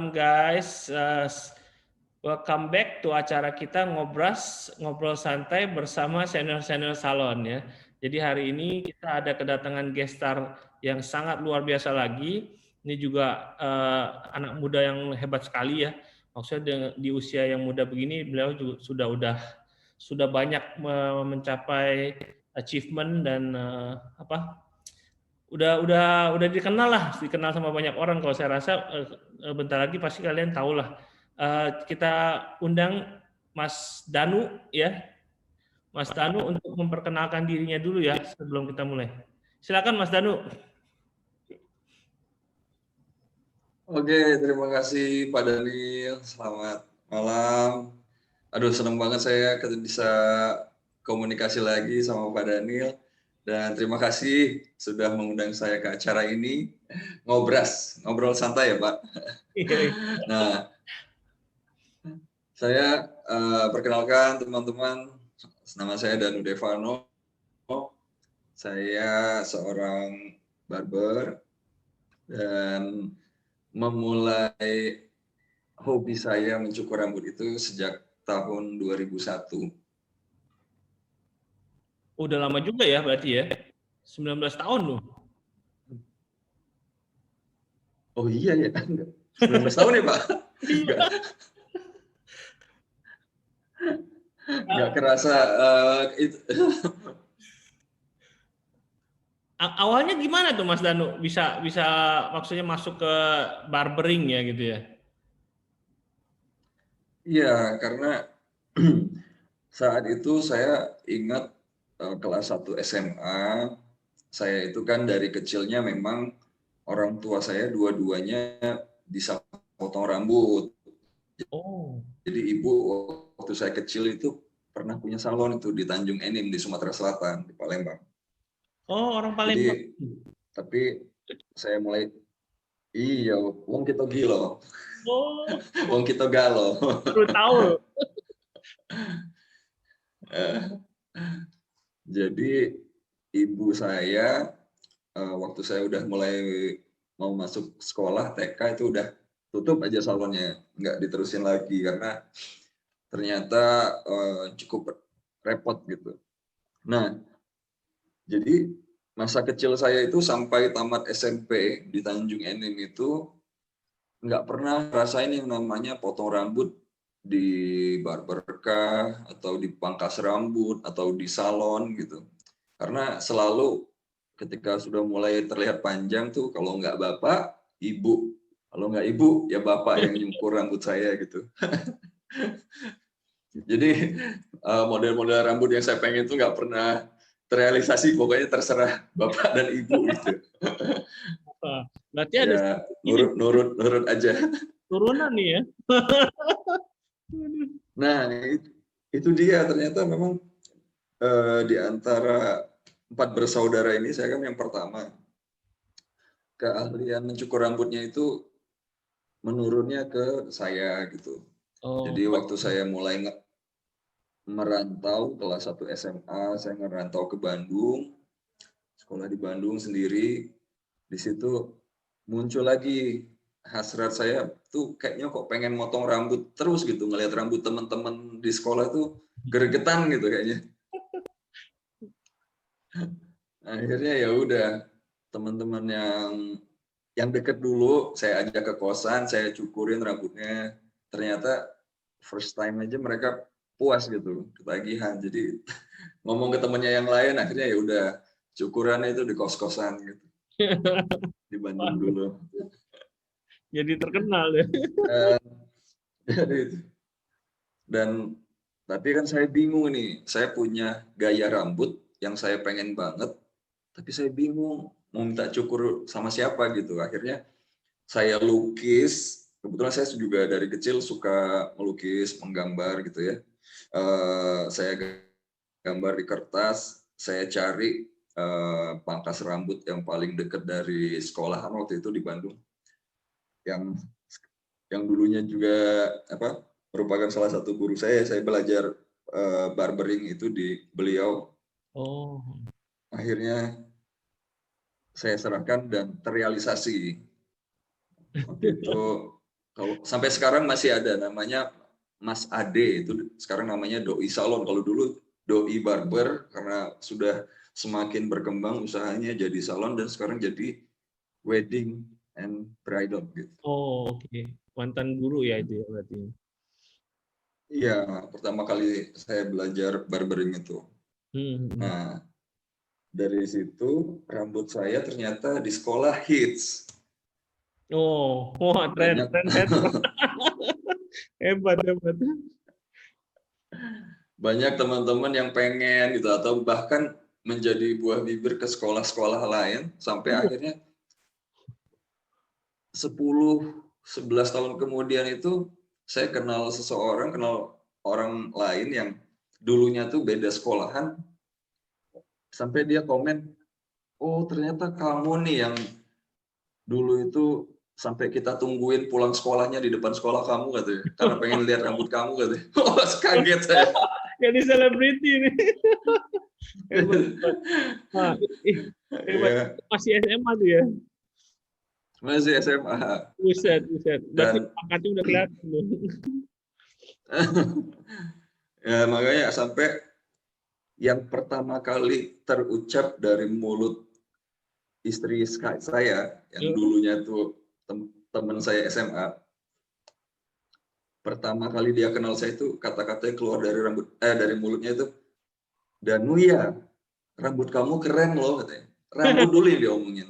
malam guys. Welcome back to acara kita ngobrol santai bersama senior-senior salon ya. Jadi hari ini kita ada kedatangan guest star yang sangat luar biasa lagi. Ini juga anak muda yang hebat sekali ya. Maksudnya di usia yang muda begini beliau juga sudah banyak mencapai achievement dan udah dikenal sama banyak orang. Kalau saya rasa bentar lagi pasti kalian tahu lah. Kita undang Mas Danu ya, Mas Danu untuk memperkenalkan dirinya dulu ya sebelum kita mulai. Silakan Mas Danu. Oke, terima kasih Pak Daniel. Selamat malam. Aduh, senang banget saya bisa komunikasi lagi sama Pak Daniel. Dan terima kasih sudah mengundang saya ke acara ini. Ngobrol santai ya Pak. Nah, saya perkenalkan teman-teman, nama saya Danu Devano. Saya seorang barber dan memulai hobi saya mencukur rambut itu sejak tahun 2001. Udah lama juga ya berarti ya? 19 tahun loh. Oh iya ya, 19 tahun ya Pak? Nggak kerasa. Awalnya gimana tuh Mas Danu bisa maksudnya masuk ke barbering ya gitu ya? Iya, karena saat itu saya ingat kelas 1 SMA, saya itu kan dari kecilnya memang orang tua saya dua-duanya bisa potong rambut. Oh. Jadi ibu waktu saya kecil itu pernah punya salon itu di Tanjung Enim di Sumatera Selatan, di Palembang. Oh, orang Palembang. Jadi, tapi saya mulai, iya, wong kita gila. Oh. Wong kita galo. Baru tahu loh. Jadi ibu saya waktu saya udah mulai mau masuk sekolah TK itu udah tutup aja salonnya, nggak diterusin lagi karena ternyata cukup repot gitu. Nah, jadi masa kecil saya itu sampai tamat SMP di Tanjung Enim itu nggak pernah rasain yang namanya potong rambut di barberkah atau di pangkas rambut atau di salon gitu. Karena selalu ketika sudah mulai terlihat panjang tuh kalau nggak bapak, ibu. Kalau nggak ibu, ya bapak yang nyukur rambut saya gitu. Jadi model-model rambut yang saya pengen tuh nggak pernah terrealisasi, pokoknya terserah bapak dan ibu gitu. Berarti ada Ya nurut aja. turunan nih ya. Nah, itu dia ternyata memang di antara 4 bersaudara ini saya kan yang pertama. Keahlian mencukur rambutnya itu menurunnya ke saya gitu. Jadi waktu saya mulai merantau kelas 1 SMA, saya ngerantau ke Bandung, sekolah di Bandung sendiri. Di situ muncul lagi hasrat saya tuh kayaknya kok pengen motong rambut terus gitu, ngelihat rambut teman-teman di sekolah tuh gregetan gitu kayaknya. Akhirnya ya udah, teman-teman yang deket dulu saya ajak ke kosan, saya cukurin rambutnya. Ternyata first time aja mereka puas gitu, ketagihan. Jadi ngomong ke temannya yang lain, akhirnya ya udah cukurannya itu di kos-kosan gitu. Di Bandung dulu. Jadi terkenal ya. Dan tapi kan saya bingung nih, saya punya gaya rambut yang saya pengen banget, tapi saya bingung mau minta cukur sama siapa gitu. Akhirnya saya lukis, kebetulan saya juga dari kecil suka melukis, menggambar gitu ya. Saya gambar di kertas, saya cari pangkas rambut yang paling dekat dari sekolahan waktu itu di Bandung, yang dulunya juga merupakan salah satu guru saya belajar barbering itu di beliau. Akhirnya saya serahkan dan terrealisasi. Waktu itu Kalau sampai sekarang masih ada namanya Mas Ade, itu sekarang namanya Doi Salon. Kalau dulu Doi Barber, karena sudah semakin berkembang usahanya jadi salon dan sekarang jadi wedding and bridal gitu. Oh, oke. Mantan guru ya itu ya berarti. Iya, pertama kali saya belajar barbering itu. Hmm. Nah, dari situ rambut saya ternyata di sekolah hits. Oh, wah, tren, Banyak tren, tren. Hebat, hebat. banyak teman-teman yang pengen gitu atau bahkan menjadi buah bibir ke sekolah-sekolah lain sampai akhirnya 10-11 tahun kemudian itu saya kenal seseorang, kenal orang lain yang dulunya tuh beda sekolahan, sampai dia komen, oh ternyata kamu nih yang dulu itu sampai kita tungguin pulang sekolahnya di depan sekolah kamu katanya, karena pengen lihat rambut kamu katanya. Oh, kaget saya. Jadi selebriti nih. Hebat, hebat. Nah, hebat. Ya, Masih SMA tuh ya? masih SMA. Buset, buset. Berarti Dan pangkatnya udah kelihatan loh. ya makanya sampai yang pertama kali terucap dari mulut istri saya yang dulunya tuh teman saya SMA, pertama kali dia kenal saya itu kata-kata yang keluar dari mulutnya itu, Danuya, rambut kamu keren loh katanya. Rambut dulu yang diomongin.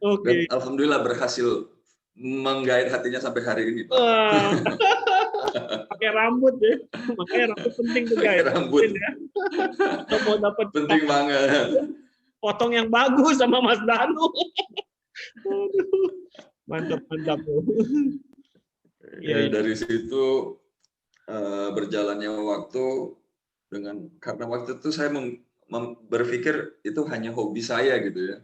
Oke. Dan alhamdulillah berhasil menggait hatinya sampai hari ini, Pak. Wah, pakai rambut ya. Makanya rambut penting tuh Pakai guys. rambut. Ya. Kalau mau dapat Penting banget. potong yang bagus sama Mas Danu. Mantap, mantap. Ya, dari situ berjalannya waktu karena waktu itu saya berpikir itu hanya hobi saya gitu ya.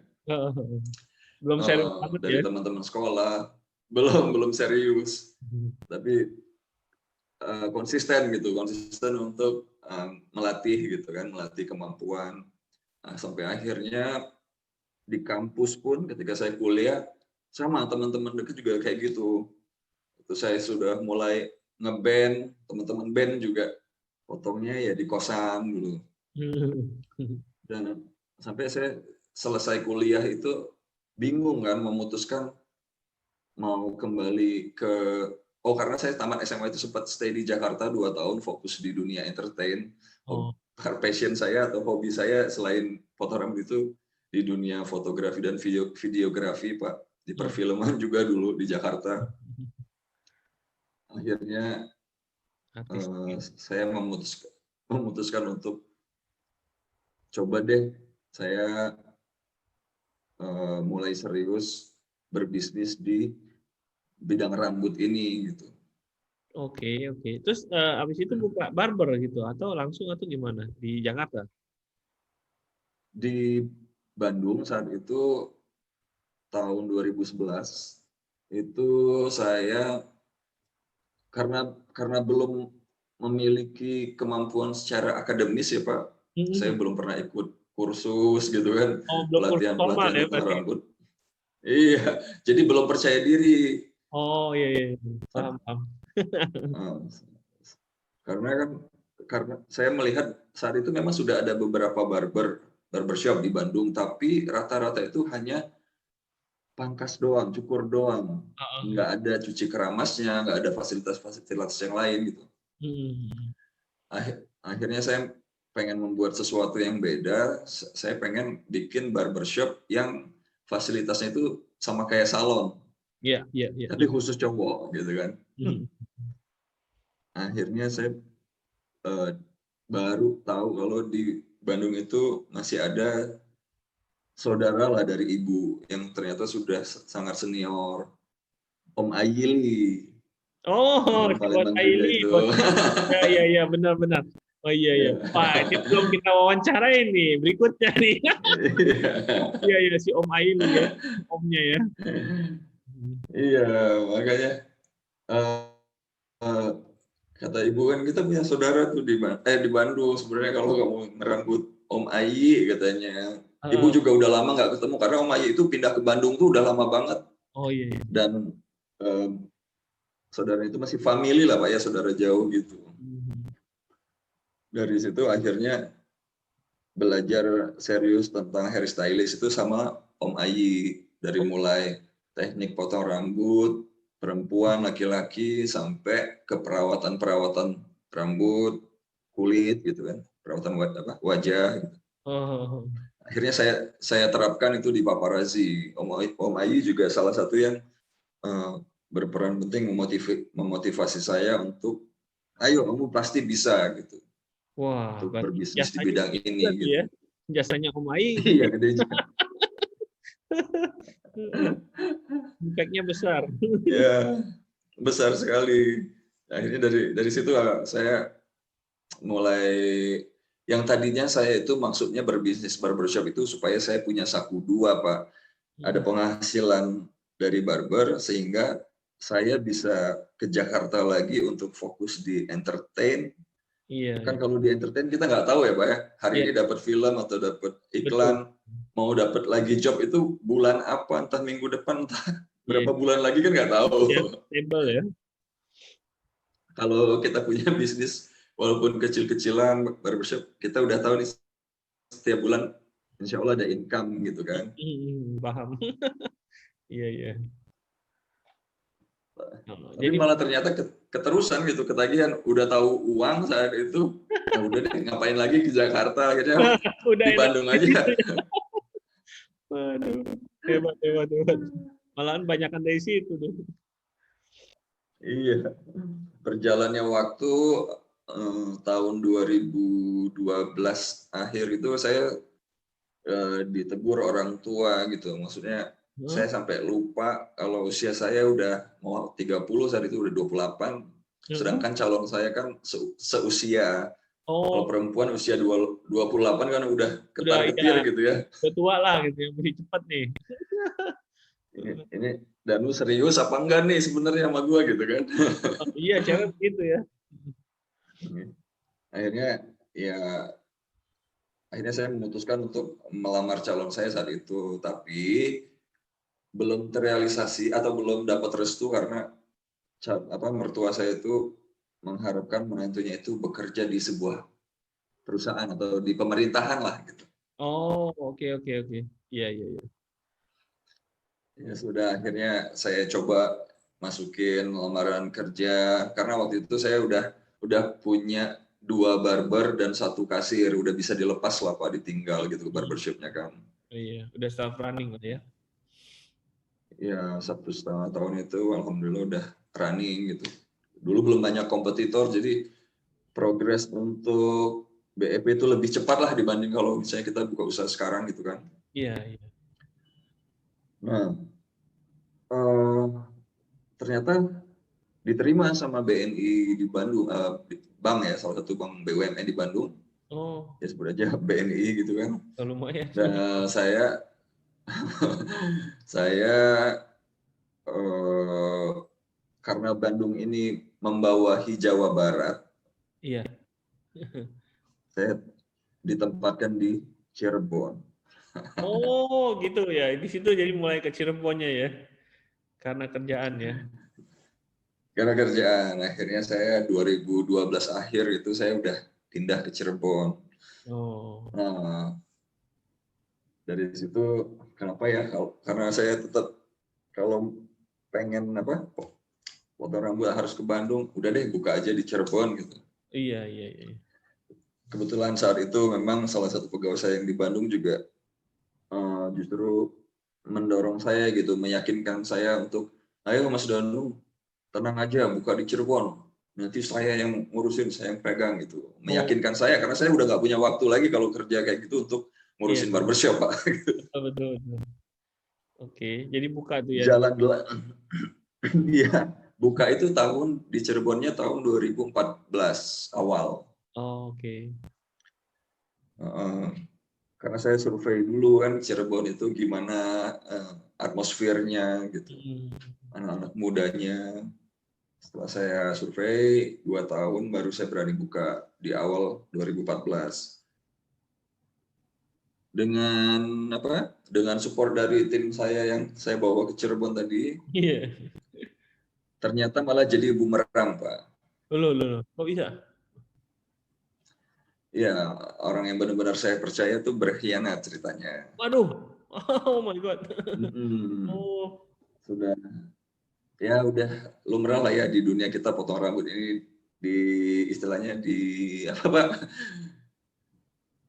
Belum serius banget Dari ya. teman-teman sekolah, belum serius, tapi konsisten untuk melatih gitu kan, melatih kemampuan. Nah, sampai akhirnya di kampus pun ketika saya kuliah sama teman-teman dekat juga kayak gitu. Itu saya sudah mulai ngeband, teman-teman band juga potongnya ya di kosan dulu. Dan sampai saya selesai kuliah itu bingung kan memutuskan mau kembali ke karena saya tamat SMA itu sempat stay di Jakarta 2 tahun fokus di dunia entertain. Passion saya atau hobi saya selain foto rambut itu di dunia fotografi dan videografi, Pak. Di perfilman juga dulu di Jakarta. Akhirnya saya memutuskan untuk coba deh saya mulai serius berbisnis di bidang rambut ini gitu. Oke, oke. Terus abis itu buka barber gitu atau langsung atau gimana di Jakarta? Di Bandung saat itu tahun 2011 itu saya karena belum memiliki kemampuan secara akademis ya Pak. Saya belum pernah ikut kursus gitu kan, belum kursus formal pelatihan ya tentang berarti. rambut. Iya, jadi belum percaya diri. Oh iya, paham. Karena saya melihat saat itu memang sudah ada beberapa barbershop di Bandung, tapi rata-rata itu hanya pangkas doang, cukur doang, nggak ada cuci keramasnya, nggak ada fasilitas-fasilitas yang lain gitu. Akhirnya saya pengen membuat sesuatu yang beda. Saya pengen bikin barbershop yang fasilitasnya itu sama kayak salon. Iya. Tapi khusus cowok gitu kan. Akhirnya saya baru tahu kalau di Bandung itu masih ada saudara lah dari ibu yang ternyata sudah sangat senior, Om Ayili. Oh, si Bos Aili. Iya, benar. Oh iya. Wah, ini belum kita wawancara ini. Berikutnya nih. Iya, si Om Aili ya. Omnya ya. Iya, makanya kata ibu kan kita punya saudara tuh di Bandung. Sebenarnya kalau kamu ngerambut Om Ayi katanya. Ibu juga udah lama nggak ketemu karena Om Ayi itu pindah ke Bandung tuh udah lama banget. Oh iya, iya. Dan saudara itu masih family lah Pak ya, saudara jauh gitu. Mhm. Dari situ akhirnya belajar serius tentang hairstylist itu sama Om Ayi, dari Oh, mulai teknik potong rambut perempuan, laki-laki, sampai ke perawatan rambut, kulit gitu kan, perawatan wajah. oh, Akhirnya saya terapkan itu di paparazzi. Om Ayi juga salah satu yang eh, berperan penting memotivasi saya untuk ayo kamu pasti bisa gitu, wah, untuk berarti berbisnis di jasanya bidang gede ini juga tuh ya. gitu. Jasanya Om Ai Iya gede. gede juga. Impact-nya besar. Ya, besar sekali. Akhirnya dari situ saya mulai, yang tadinya saya itu maksudnya berbisnis barbershop itu supaya saya punya saku dua Pak. Ada Mhm. penghasilan dari barber sehingga saya bisa ke Jakarta lagi untuk fokus di entertain. Iya, Kan iya. kalau di entertain kita nggak tahu ya Pak ya, hari Iya, ini dapat film atau dapat betul. iklan, mau dapat lagi job itu bulan apa, entah minggu depan, entah Iya, berapa bulan lagi kan nggak tahu. ya, stable ya. Kalau kita punya bisnis, walaupun kecil-kecilan barbershop, kita udah tahu nih setiap bulan insya Allah ada income gitu kan. Paham. Iya, iya. Oh, Tapi jadi malah ternyata keterusan gitu, ketagihan. Udah tahu uang saat itu, nah udah deh ngapain lagi ke Jakarta, akhirnya udah di enak Bandung di situ aja. ya. Waduh, hebat, hebat, hebat. Malahan banyakan dari situ tuh. Iya, berjalannya waktu tahun 2012 akhir itu saya ditegur orang tua gitu. Maksudnya Hah? saya sampai lupa kalau usia saya udah mau 30, saat itu udah 28. Heeh. Sedangkan calon saya kan seusia. Kalau Oh, perempuan usia 28 kan udah udah ya, ketar-ketir gitu ya. udah tua lah gitu ya, lebih cepat nih. Ini Danu serius apa enggak nih sebenarnya sama gua gitu kan. Oh, iya, cewek begitu ya. Akhirnya ya akhirnya saya memutuskan untuk melamar calon saya saat itu, tapi belum terrealisasi atau belum dapat restu karena mertua saya itu mengharapkan menantunya itu bekerja di sebuah perusahaan atau di pemerintahan lah gitu. Oh, oke, oke, oke. Iya, iya, iya. Ya sudah, akhirnya saya coba masukin lamaran kerja karena waktu itu saya udah punya 2 barber dan 1 kasir, udah bisa dilepas lah Pak, ditinggal gitu Hmm, barbershopnya kan. iya, udah self running lah ya. Ya 1,5 tahun itu alhamdulillah udah running gitu. Dulu belum banyak kompetitor, jadi progres untuk BEP itu lebih cepat lah dibanding kalau misalnya kita buka usaha sekarang gitu kan. Iya, iya. Nah, eh, ternyata diterima sama BNI di Bandung, bank ya, salah satu bank BUMN di Bandung, Oh, ya sebut aja BNI gitu kan. oh, lumayan. Dan saya eh, karena Bandung ini membawahi Jawa Barat, Iya. saya ditempatkan di Cirebon. Oh, gitu ya. Di situ jadi mulai ke Cirebonnya ya, karena kerjaan ya. Karena kerjaan, akhirnya saya 2012 akhir itu saya udah pindah ke Cirebon. Oh, Nah, dari situ kenapa ya? Karena saya tetap kalau pengen potong rambut harus ke Bandung, udah deh buka aja di Cirebon gitu. iya, iya, iya. Kebetulan saat itu memang salah satu pegawai saya yang di Bandung juga justru mendorong saya gitu, meyakinkan saya untuk, ayo Mas Danu, tenang aja, buka di Cirebon. Nanti saya yang ngurusin, saya yang pegang gitu. Oh, Meyakinkan saya, karena saya udah nggak punya waktu lagi kalau kerja kayak gitu untuk iya, ngurusin barbershop, Pak. betul, betul, betul. Oke, jadi buka tuh ya. Jalan dulu. Iya, buka itu di Cirebonnya tahun 2014 awal. Oh, oke. Uh, karena saya survei dulu kan Cirebon itu gimana atmosfernya gitu, Hmm. anak-anak mudanya. Setelah saya survei 2 tahun baru saya berani buka di awal 2014. dengan apa? Dengan support dari tim saya yang saya bawa ke Cirebon tadi, Iya. ternyata malah jadi bumerang, Pak. Loh. Kok bisa? Ya, orang yang benar-benar saya percaya tuh berkhianat ceritanya. Waduh. Oh my God. Mm-mm. Oh. Sudah, ya udah lumrah lah ya di dunia kita potong rambut ini di istilahnya di apa Pak?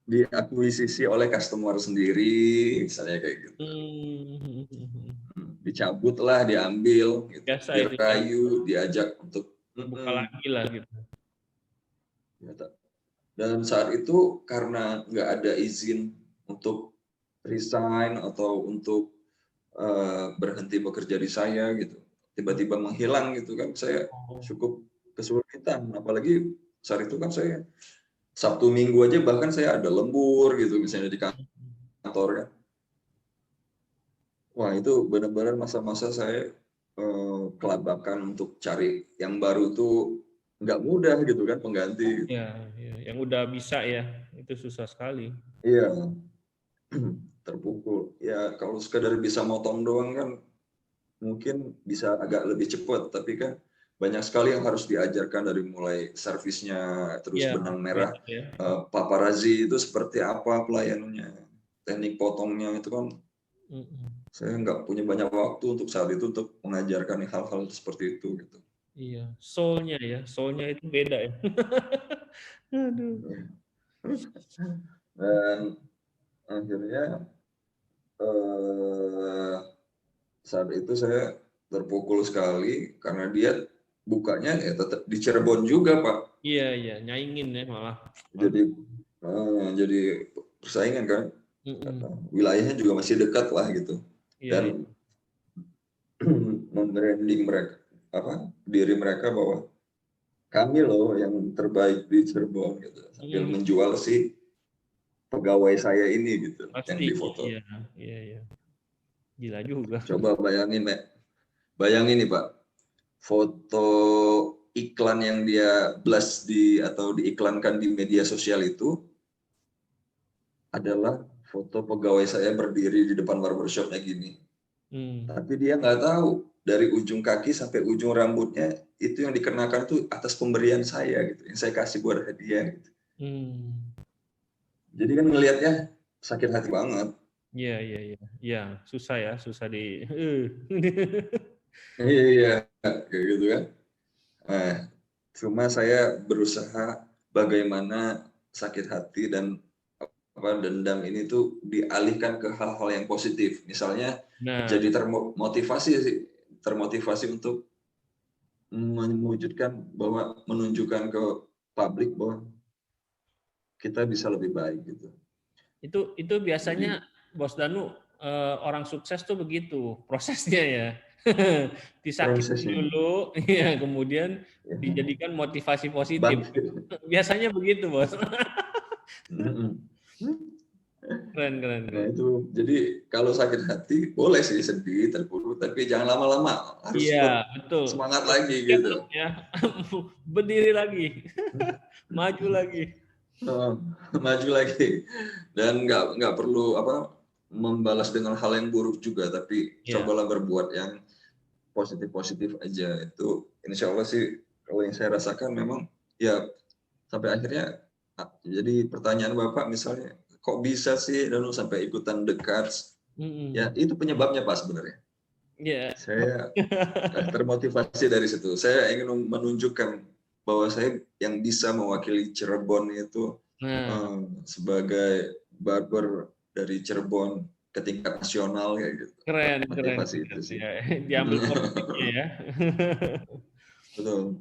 Diakuisisi oleh customer sendiri, misalnya kayak gitu. Hmm. Dicabut lah, diambil, gitu. Biasa itu ya. Dirayu, diajak untuk Buka lagi lah gitu. dan saat itu karena nggak ada izin untuk resign atau untuk berhenti bekerja di saya gitu, tiba-tiba menghilang gitu kan, saya cukup kesulitan. Apalagi saat itu kan saya Sabtu Minggu aja bahkan saya ada lembur gitu misalnya di kantor kan. Wah itu benar-benar masa-masa saya kelabakan untuk cari yang baru tuh nggak mudah gitu kan, pengganti. Ya, yang udah bisa ya, itu susah sekali. Iya, terpukul. Ya kalau sekadar bisa motong doang kan mungkin bisa agak lebih cepat, tapi kan banyak sekali yang harus diajarkan dari mulai servisnya, terus Iya, benang merah, beda ya. paparazzi itu seperti apa pelayanannya, teknik potongnya itu kan saya nggak punya banyak waktu untuk saat itu untuk mengajarkan hal-hal seperti itu gitu. Iya, soul-nya itu beda ya. Aduh. Dan akhirnya eh, saat itu saya terpukul sekali karena dia bukanya ya tetap di Cirebon juga Pak. Iya, nyaingin ya malah. Jadi persaingan kan, wilayahnya juga masih dekat lah gitu, Iya. dan membranding mereka diri mereka bahwa kami loh yang terbaik di Cirebon gitu, sambil menjual si pegawai saya ini gitu yang Pasti, difoto. iya. Gila juga. Coba bayangin nih Pak, foto iklan yang dia blast atau diiklankan di media sosial itu adalah foto pegawai saya berdiri di depan barbershopnya gini. Tapi dia nggak tahu dari ujung kaki sampai ujung rambutnya itu yang dikenakan tuh atas pemberian saya gitu, yang saya kasih buat hadiah gitu. Jadi kan ngelihatnya sakit hati banget. Iya, susah di. Iya, kayak gitu kan. Nah, cuma saya berusaha bagaimana sakit hati dan dendam ini tuh dialihkan ke hal-hal yang positif. Misalnya jadi termotivasi untuk menunjukkan ke publik bahwa kita bisa lebih baik gitu. Itu biasanya Bos Danu, orang sukses tuh begitu prosesnya ya. Disakitin dulu, ya kemudian dijadikan motivasi positif. Biasanya begitu, Bos. Keren. Nah itu, jadi kalau sakit hati boleh sih sedih, terpuruk, tapi jangan lama-lama, harus Iya, betul. semangat lagi gitu. Ya. Berdiri lagi, maju lagi. Maju lagi, dan nggak perlu membalas dengan hal yang buruk juga, tapi cobalah berbuat yang positif aja. Itu insya Allah sih kalau yang saya rasakan memang ya sampai akhirnya jadi pertanyaan Bapak misalnya kok bisa sih Danu sampai ikutan The Cards, ya itu penyebabnya Pak sebenarnya. Saya termotivasi dari situ, saya ingin menunjukkan bahwa saya yang bisa mewakili Cirebon itu sebagai barber dari Cirebon ke tingkat nasional kayak gitu. Keren Itu sih. ya. Diambil positifnya ya. Betul.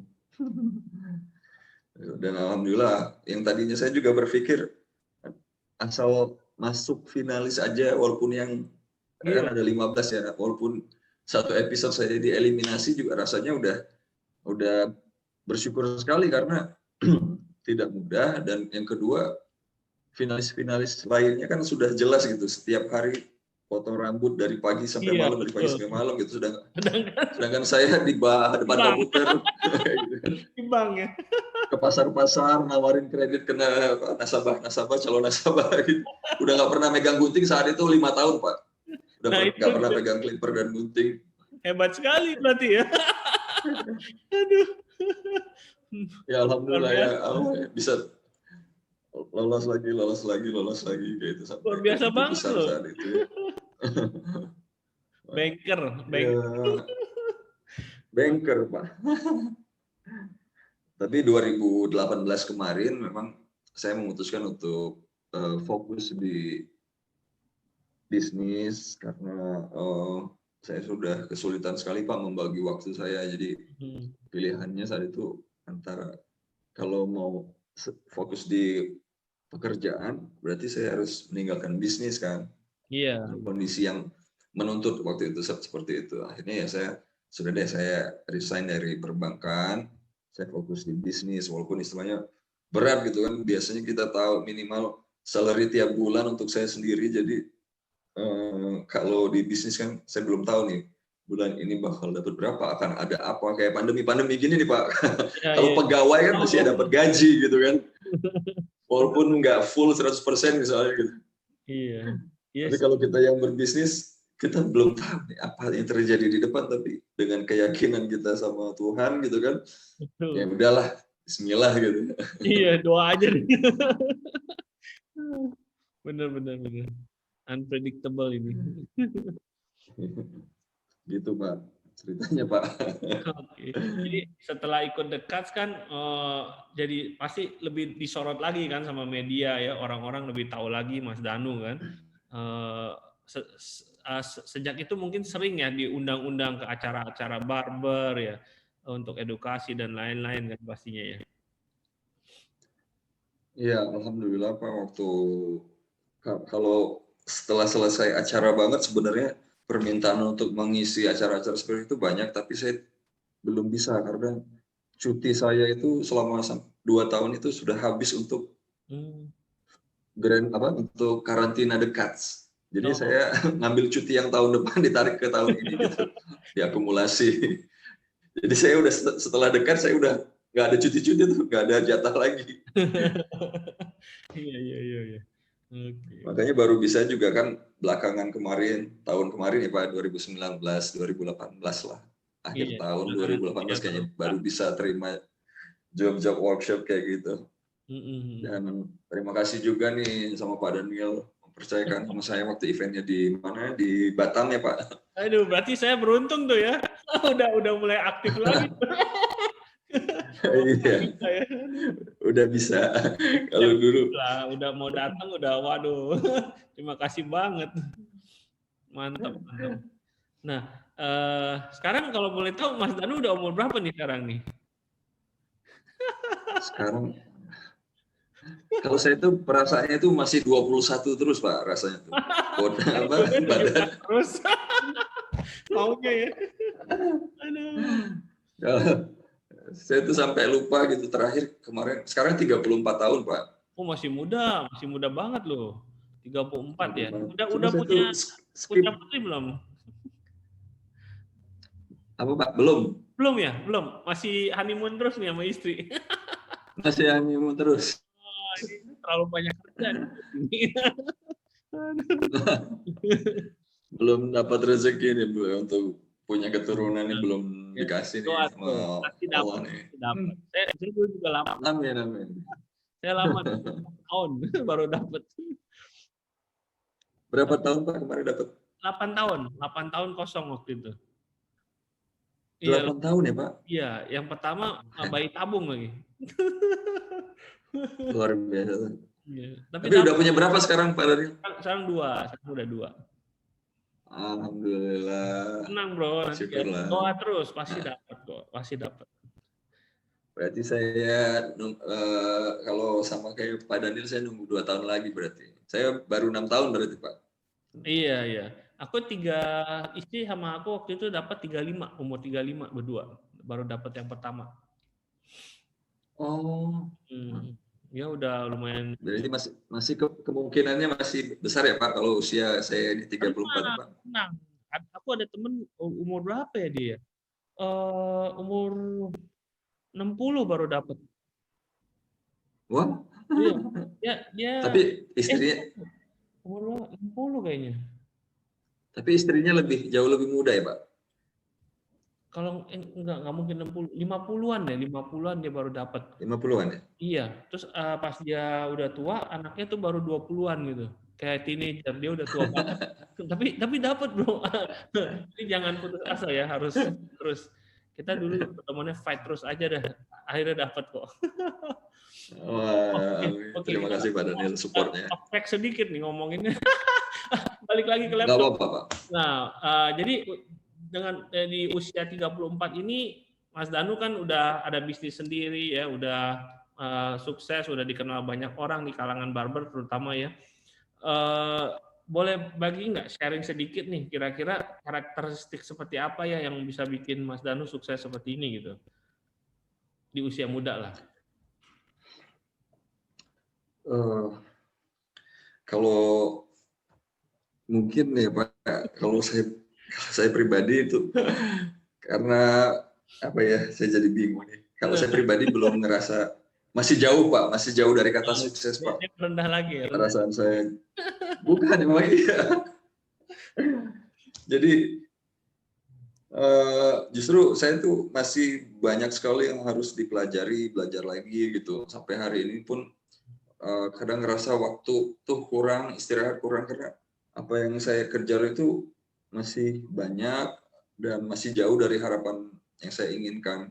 Dan alhamdulillah yang tadinya saya juga berpikir asal masuk finalis aja, walaupun yang kan ada 15 ya, walaupun satu episode saya dieliminasi juga rasanya udah bersyukur sekali karena tidak mudah, dan yang kedua finalis-finalis lainnya kan sudah jelas gitu, setiap hari potong rambut dari pagi sampai malam, dari pagi sampai malam gitu, sedangkan saya di depan komputer Timbang ya. ke pasar-pasar nawarin kredit ke nasabah calon nasabah gitu. Udah nggak pernah megang gunting saat itu 5 tahun Pak. Udah Nah, nggak pernah megang clipper dan gunting. hebat sekali berarti ya. Aduh. Ya Luar alhamdulillah ya, biasa. bisa lolos lagi kayak itu Luar sampai ke biasa titik banget besar loh. saat itu ya. Banker. Ya, banker Pak. Tapi 2018 kemarin memang saya memutuskan untuk fokus di bisnis karena saya sudah kesulitan sekali Pak membagi waktu saya. Jadi pilihannya saat itu antara kalau mau fokus di pekerjaan berarti saya harus meninggalkan bisnis kan. Iya. Kondisi yang menuntut waktu itu seperti itu. Akhirnya ya saya resign dari perbankan, saya fokus di bisnis walaupun istilahnya berat gitu kan. Biasanya kita tahu minimal salary tiap bulan untuk saya sendiri, jadi kalau di bisnis kan saya belum tahu nih bulan ini bakal dapat berapa, akan ada apa, kayak pandemi gini nih Pak. Ya, Kalau iya. pegawai kan masih dapat gaji gitu kan, walaupun nggak full 100% misalnya gitu. Iya. Tapi Yes. kalau kita yang berbisnis, kita belum tahu nih apa yang terjadi di depan, tapi dengan keyakinan kita sama Tuhan gitu kan, ya Betul. udahlah, Bismillah gitu. Iya, doa aja nih. Bener. Unpredictable ini. Gitu Pak, ceritanya Pak. Oke. Jadi setelah ikut dekat kan, jadi pasti lebih disorot lagi kan sama media ya, orang-orang lebih tahu lagi Mas Danu kan. Sejak itu mungkin sering ya diundang-undang ke acara-acara barber ya, untuk edukasi dan lain-lain kan pastinya ya. Iya, alhamdulillah Pak, waktu kalau setelah selesai acara banget sebenarnya permintaan untuk mengisi acara-acara seperti itu banyak, tapi saya belum bisa karena cuti saya itu selama 2 tahun itu sudah habis untuk untuk karantina dekat. Jadi saya ngambil cuti yang tahun depan ditarik ke tahun ini gitu, diakumulasi. Jadi saya udah setelah dekat saya udah nggak ada cuti-cuti tuh, nggak ada jatah lagi. Iya. Oke. Makanya baru bisa juga kan belakangan kemarin, tahun kemarin ya Pak, 2019, 2018 lah. Akhir Iya. tahun Iya, 2018 kayaknya baru bisa terima job-job workshop kayak gitu. Dan terima kasih juga nih sama Pak Daniel mempercayakan sama saya waktu eventnya di mana, di Batam ya Pak. Aduh, berarti saya beruntung tuh ya. Udah mulai aktif lagi. Iya, Ya. udah bisa. Kalau dulu Lah, udah mau datang udah waduh. Terima kasih banget. Mantap. Nah, sekarang kalau boleh tahu Mas Danu udah umur berapa nih sekarang nih? sekarang kalau saya tuh perasaannya itu masih 21 terus Pak rasanya tuh. Badan. Terus maunya ya. Aduh. Saya tuh sampai lupa gitu terakhir kemarin. Sekarang 34 tahun Pak. Oh, masih muda banget loh. 34 ya. Cuma Udah saya punya tuh skip. putri belum? Apa Pak? Belum. Belum ya? Belum. Masih honeymoon terus nih sama istri. Masih honeymoon terus. Ini terlalu banyak kerja. Belum dapat rezeki nih untuk punya keturunan ini, belum dikasih nih sama Allah nih. Saya juga lama. Amin. Saya lama tahun baru dapat. Berapa tahun Pak kemarin dapat? 8 tahun kosong waktu itu. 8 tahun ya Pak? Iya, yang pertama bayi tabung lagi. Luar biasa. Iya. Tapi udah punya berapa sekarang Pak Daniel? Sekarang udah 2. Alhamdulillah. Tenang bro, nanti Syukurlah. doa terus pasti dapat kok, pasti dapat. Berarti saya kalau sama kayak Pak Daniel saya nunggu 2 tahun lagi berarti. Saya baru 6 tahun berarti Pak. Iya. Aku istri sama aku waktu itu dapat 35, umur 35 berdua, baru dapat yang pertama. Oh. Ya udah lumayan. Berarti masih kemungkinannya masih besar ya Pak kalau usia saya ini 34 ya Pak. Tenang. Aku ada temen umur berapa ya dia? Umur 60 baru dapat. Wah, Iya, dia tapi istrinya, umur 60 kayaknya. tapi istrinya jauh lebih muda ya, Pak? Kalau enggak mungkin 60, 50-an ya, 50-an dia baru dapat. 50-an ya? Iya, terus pas dia udah tua, anaknya tuh baru 20-an gitu. Kayak teenager, dia udah tua banget. Tapi dapat, Bro. Jadi jangan putus asa ya, harus terus. Kita dulu ketemuannya fight terus aja dah. Akhirnya dapat kok. Wah, Oke, amin. oke, Terima kita kasih Pak Daniel support-nya. off track sedikit nih ngomonginnya. Balik lagi ke Nggak laptop. apa-apa, Pak. Nah, jadi dengan di usia 34 ini, Mas Danu kan udah ada bisnis sendiri ya, udah sukses, udah dikenal banyak orang di kalangan barber terutama ya. Boleh bagi nggak sharing sedikit nih, kira-kira karakteristik seperti apa ya yang bisa bikin Mas Danu sukses seperti ini gitu, di usia muda lah. Kalau mungkin ya Pak, kalau saya pribadi itu karena apa ya, saya jadi bingung nih. Kalau saya pribadi belum ngerasa, masih jauh Pak, masih jauh dari kata sukses Pak. Rendah lagi ya. Perasaan saya bukan memang iya. Jadi justru saya tuh masih banyak sekali yang harus dipelajari, belajar lagi gitu. Sampai hari ini pun kadang ngerasa waktu tuh kurang, istirahat kurang, karena apa yang saya kerjakan itu masih banyak dan masih jauh dari harapan yang saya inginkan.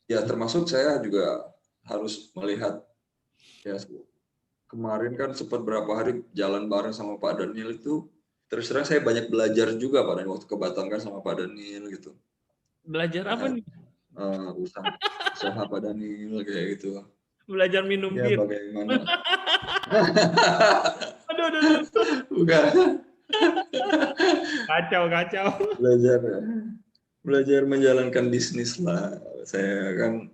Ya termasuk saya juga harus melihat, ya kemarin kan sempat berapa hari jalan bareng sama Pak Daniel itu, terus terang saya banyak belajar juga Pak Daniel waktu ke Batam kan sama Pak Daniel gitu. Belajar apa nih? Usaha Pak Daniel kayak gitu. Belajar minum Ya bir. bagaimana? Aduh. Bukan. Kacau. Belajar menjalankan bisnis lah. Saya kan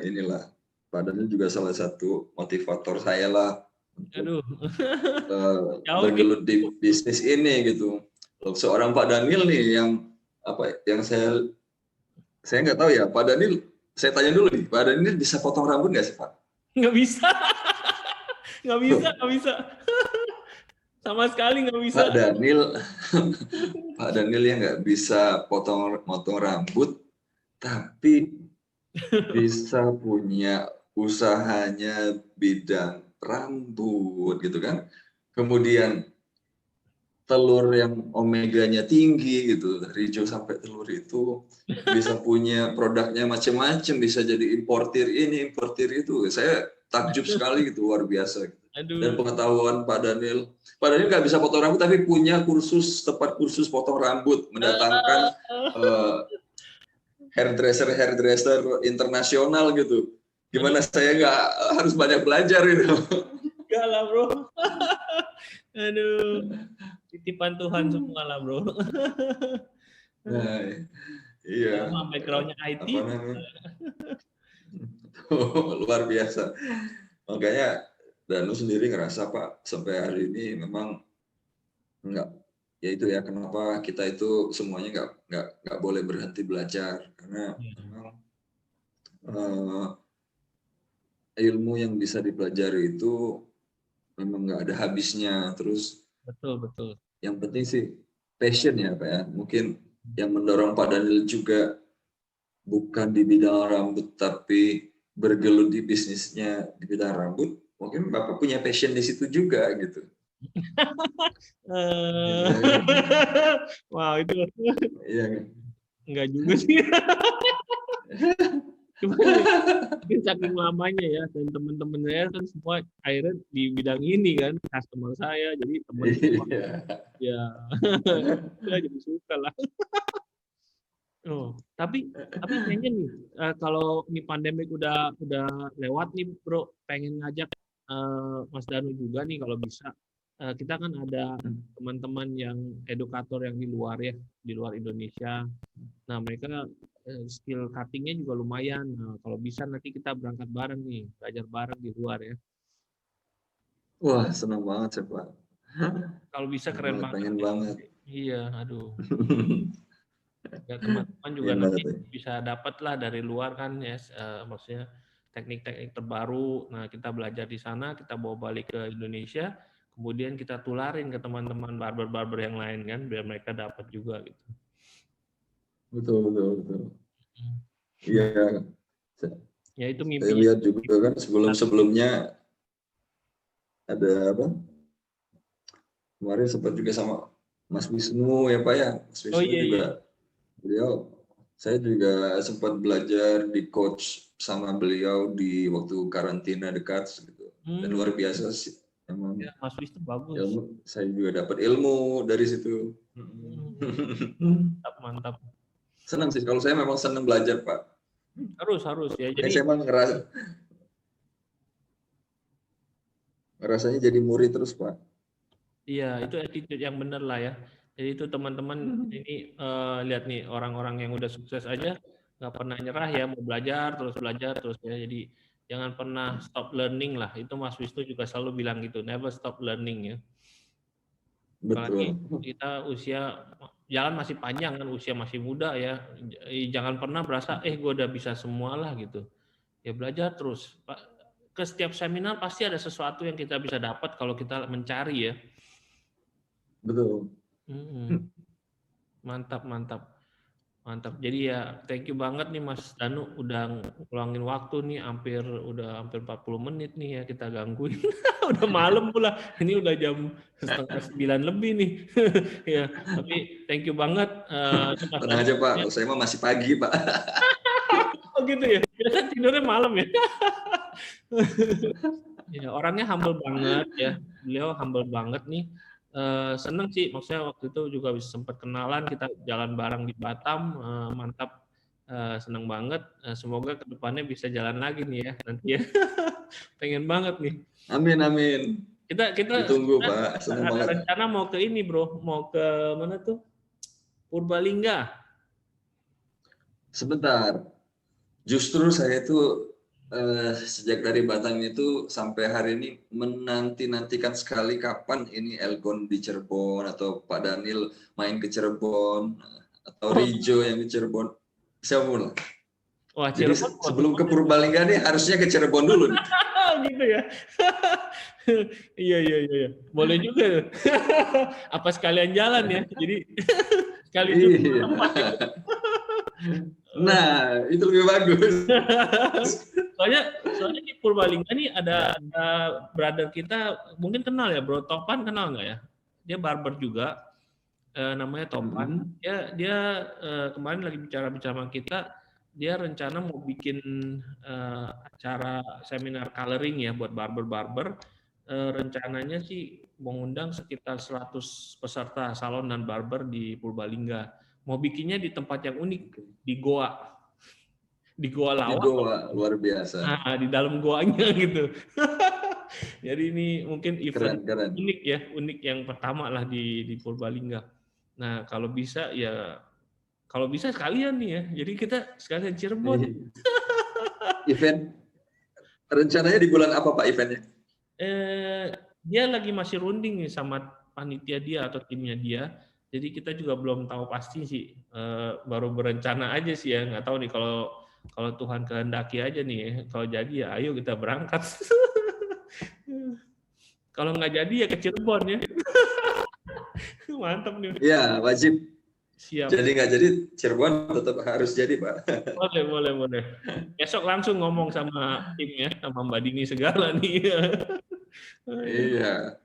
inilah, Pak Daniel juga salah satu motivator saya lah untuk bergelut di bisnis ini gitu. Seorang Pak Daniel nih yang saya nggak tahu ya, Pak Daniel, saya tanya dulu nih, Pak Daniel bisa potong rambut nggak sih Pak? Nggak bisa. Nggak bisa. Sama sekali nggak bisa. Pak Daniel yang nggak bisa potong rambut, tapi bisa punya usahanya bidang rambut gitu kan. Kemudian telur yang omeganya tinggi gitu, dari hijau sampai telur itu, bisa punya produknya macam-macam, bisa jadi importir ini, importir itu. Saya takjub sekali gitu, luar biasa. Dan pengetahuan Pak Daniel nggak bisa potong rambut tapi punya tempat kursus potong rambut, mendatangkan hairdresser internasional gitu. Gimana saya nggak harus banyak belajar gitu? Enggak lah bro. Aduh, titipan Tuhan semua lah bro. Nah, iya. Sama backgroundnya IT. Apa namanya? Luar biasa. Makanya Danu sendiri ngerasa Pak, sampai hari ini memang enggak, ya itu ya kenapa kita itu semuanya nggak boleh berhenti belajar, karena memang ilmu yang bisa dipelajari itu memang nggak ada habisnya. Terus Betul. Yang penting sih passion ya Pak ya. Mungkin yang mendorong Pak Daniel juga bukan di bidang rambut tapi bergelut di bisnisnya di bidang rambut. Mungkin Bapak punya passion di situ juga gitu. Wow, itu Iya kan? Enggak juga sih. Cuma saking lamanya ya, dan teman-teman saya kan semua akhirnya di bidang ini kan, customer saya, jadi teman ya jadi suka lah. Tapi kayaknya nih, kalau ini pandemik udah lewat nih bro, pengen ngajak Mas Danu juga nih kalau bisa. Kita kan ada teman-teman yang edukator yang di luar ya, di luar Indonesia. Nah mereka skill cuttingnya juga lumayan. Nah, kalau bisa nanti kita berangkat bareng nih, belajar bareng di luar ya. Wah, senang banget saya Pak. Kalau bisa keren banget. Pengen banget. Iya, aduh. Ya teman-teman juga nanti bisa dapat lah dari luar kan ya, maksudnya teknik-teknik terbaru. Nah, kita belajar di sana, kita bawa balik ke Indonesia, kemudian kita tularin ke teman-teman barber-barber yang lain kan, biar mereka dapat juga gitu. Betul. Iya. Ya itu Saya mimpinya. lihat juga kan sebelumnya ada apa? Kemarin sempat juga sama Mas Wisnu ya Pak ya. Mas Oh Wisnu iya, juga iya. beliau, saya juga sempat belajar di coach sama beliau di waktu karantina dekat gitu. Dan luar biasa sih emang. Ya, Mas Wisnu bagus. Ilmu, saya juga dapat ilmu dari situ. Mantap. Senang sih, kalau saya memang senang belajar Pak. Harus ya. Jadi Saya emang rasanya jadi murid terus Pak. iya, itu attitude yang benar lah ya. Jadi itu teman-teman ini lihat nih orang-orang yang udah sukses aja nggak pernah nyerah ya, mau belajar terus ya. Jadi jangan pernah stop learning lah. Itu Mas Wisnu juga selalu bilang gitu, never stop learning ya. Apalagi Betul. kita jalan masih panjang kan, usia masih muda ya. Jangan pernah berasa gue udah bisa semua lah gitu. Ya belajar terus. Ke setiap seminar pasti ada sesuatu yang kita bisa dapat kalau kita mencari ya. Betul. Mantap. Jadi ya thank you banget nih Mas Danu udah ngeluangin waktu nih hampir 40 menit nih ya kita gangguin. Udah malam pula. Ini udah jam 8:30 lebih nih. Ya, tapi thank you banget Mas Tenang Danu. aja Pak, saya mah masih pagi Pak. Oh gitu ya. Biasa tidurnya malam ya. Ya, orangnya humble banget ya. Beliau humble banget nih. Seneng sih, maksudnya waktu itu juga bisa sempat kenalan, kita jalan bareng di Batam, mantap, seneng banget. Semoga kedepannya bisa jalan lagi nih ya nanti ya. Pengen banget nih. Amin. Kita Ditunggu Pak, senang ada banget. rencana mau ke ini bro, mau ke mana tuh? Purbalingga. Sebentar, justru saya itu sejak dari Batam itu sampai hari ini menanti-nantikan sekali kapan ini Elgon di Cirebon atau Pak Daniel main ke Cirebon atau Rijo yang di Cirebon. Saya mulai. Wah, Jadi Cirebon sebelum ke Purbalingga nih harusnya ke Cirebon dulu nih. gitu ya. Iya. Boleh juga. Apa sekalian jalan ya? Jadi sekali dua tempat gitu. Nah, itu lebih bagus. soalnya di Purbalingga nih ada brother kita mungkin kenal ya, Bro Topan, kenal nggak ya? Dia barber juga, namanya Topan. Dia kemarin lagi bicara sama kita, dia rencana mau bikin acara seminar coloring ya buat barber-barber. Rencananya sih mengundang sekitar 100 peserta salon dan barber di Purbalingga. Mau bikinnya di tempat yang unik, di Goa. Di Goa Di Lawak. Goa, luar biasa. Nah, di dalam goanya gitu. Jadi ini mungkin event Keren. unik yang pertama lah di Purbalingga. Nah, kalau bisa sekalian nih ya. Jadi kita sekalian Cirebon. Event rencananya di bulan apa Pak eventnya? Dia lagi masih runding nih sama panitia dia atau timnya dia. Jadi kita juga belum tahu pasti sih. Baru berencana aja sih ya. Nggak tahu nih kalau Tuhan kehendaki aja nih ya. Kalau jadi ya ayo kita berangkat. Kalau nggak jadi ya ke Cirebon ya. Mantap nih. Iya, wajib. Siap. Jadi nggak jadi Cirebon tetap harus jadi Pak. Boleh. Besok langsung ngomong sama timnya, sama Mbak Dini segala nih. Iya.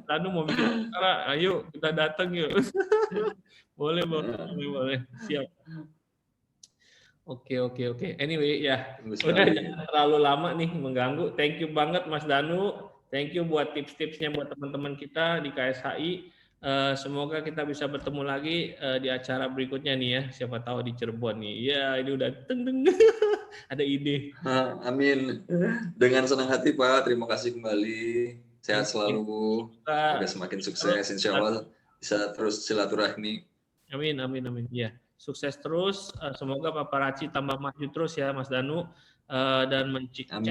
Lalu mau bikin acara, ayo kita datang yuk. Boleh. Siap. Oke. Anyway ya, udah terlalu lama nih mengganggu. Thank you banget Mas Danu. Thank you buat tips-tipsnya buat teman-teman kita di KSHI. Semoga kita bisa bertemu lagi di acara berikutnya nih ya. Siapa tahu di Cirebon nih. Ya ini udah teng. Ada ide. Amin. Dengan senang hati Pak. Terima kasih kembali. Sehat selalu. Semoga semakin sukses. Insya Allah bisa terus silaturahmi. Amin. Ya. Sukses terus. Semoga Paparazi tambah maju terus ya Mas Danu. Dan mencetak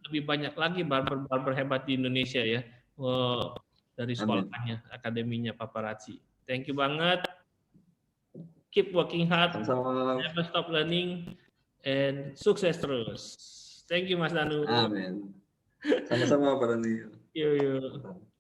lebih banyak lagi barber hebat di Indonesia ya. Dari sekolahnya, akademinya Paparazi. Thank you banget. Keep working hard. Sama-sama. Never stop learning. And sukses terus. Thank you Mas Danu. Amin. Sama-sama Pak Dani. Yuk, yuk.